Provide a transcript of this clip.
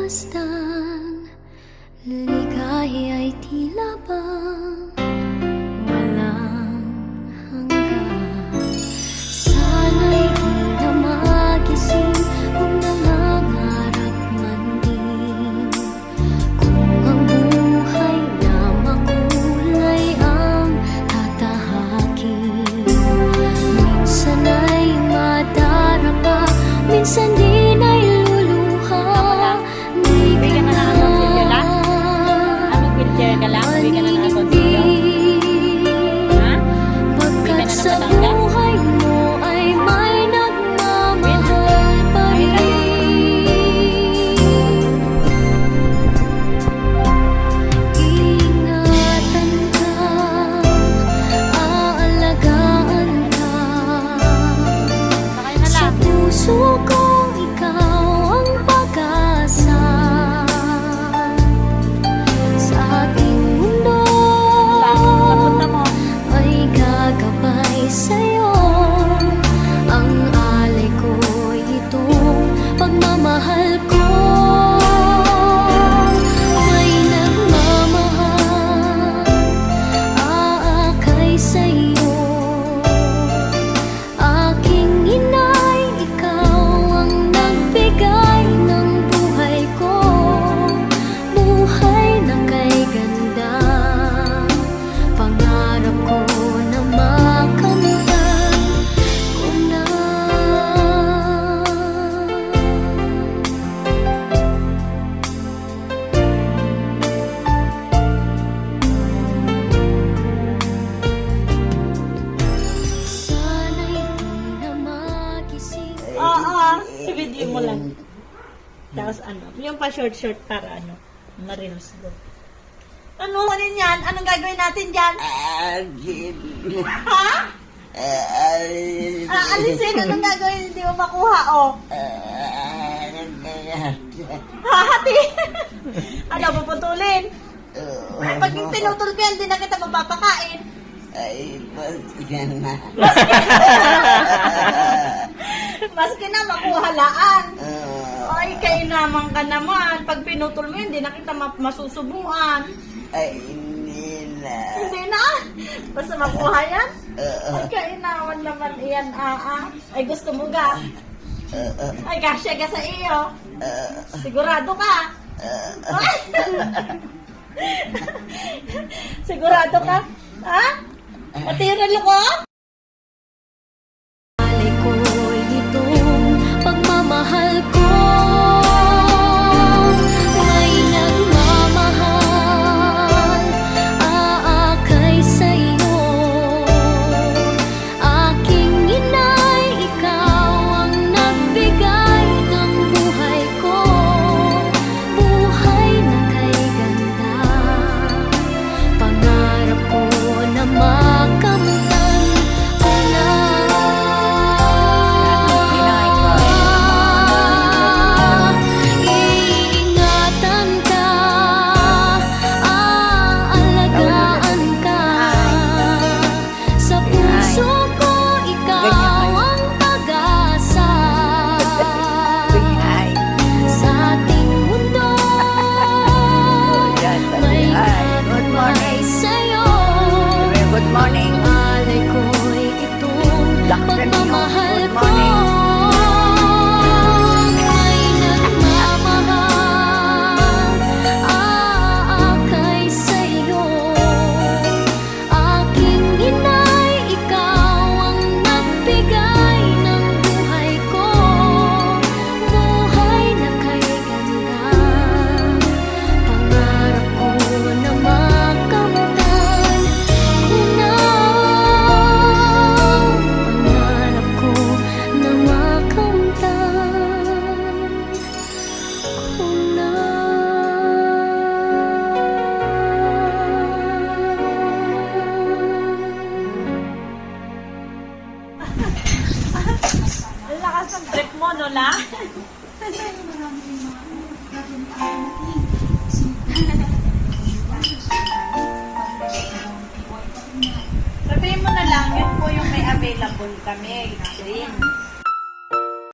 pagmasdan, ligaya'y tila bang walang hanggan. Sana'y di na magising kung nangangarap man din, kung ang buhay na makulay ang tatahakin. Minsan ay madarapa, minsan din ay luluha. Di ka na pagkat sa buhay mo ay may nagmamahal pa rin. Ingatan ka, aalagaan ka. Sa puso ko ikaw ang pag-asa. Sa ating mundo ay gagabay sa'yo. Ang alay ko'y itong pagmamahal ko. May nagmamahal, aakay sa'yo. Aking inay, ikaw ang nagbigay ng buhay ko. Buhay na kay ganda, pangarap ko na makamtan ko na. Sana'y di na magising. I-video mo lang. Tapos yung pa short para ma-reels ko. Ano yan? Anong gagawin natin dyan? Ha? Alisin, anong gagawin? Hindi mo makuha, Hahati. Ano, puputulin? Pag pinutol ko yan, di na kita mapapakain. Maski na, makuha laan. Ay, kayo naman ka naman. Pag pinutol mo yun, di na kita masusubuan. Hindi na. Hindi na. Basta makuha yan. Ay, kayo naman naman iyan, Ay, gusto mo ga? Ay, kasya ka sa iyo. Sigurado ka? Sigurado ka? Ha? Pati yung relo ko? Alay ko'y itong pagmamahal ko. May nagmamahal, aakay sa'yo. Aking inay, ikaw ang nagbigay ng buhay ko. Buhay na kay ganda, pangarap ko na makamtan ko na. Iingatan ka, aalagaan ka. Sa puso ko ikaw ang pag-asa. Sa ating mundo may gagabay sa'yo. Good morning. Alay ko'y itong pagmamahal ko. May nagmamahal, aakay sa'yo. Aking inay, ikaw ang nagbigay ng buhay ko. Buhay na kay ganda, pangarap ko na makamtan ko na. Pangarap ko na makamtan ko na. Ang lakas ng trip mo, Lola. Sabihin mo na lang, yun po yung may available kami, green.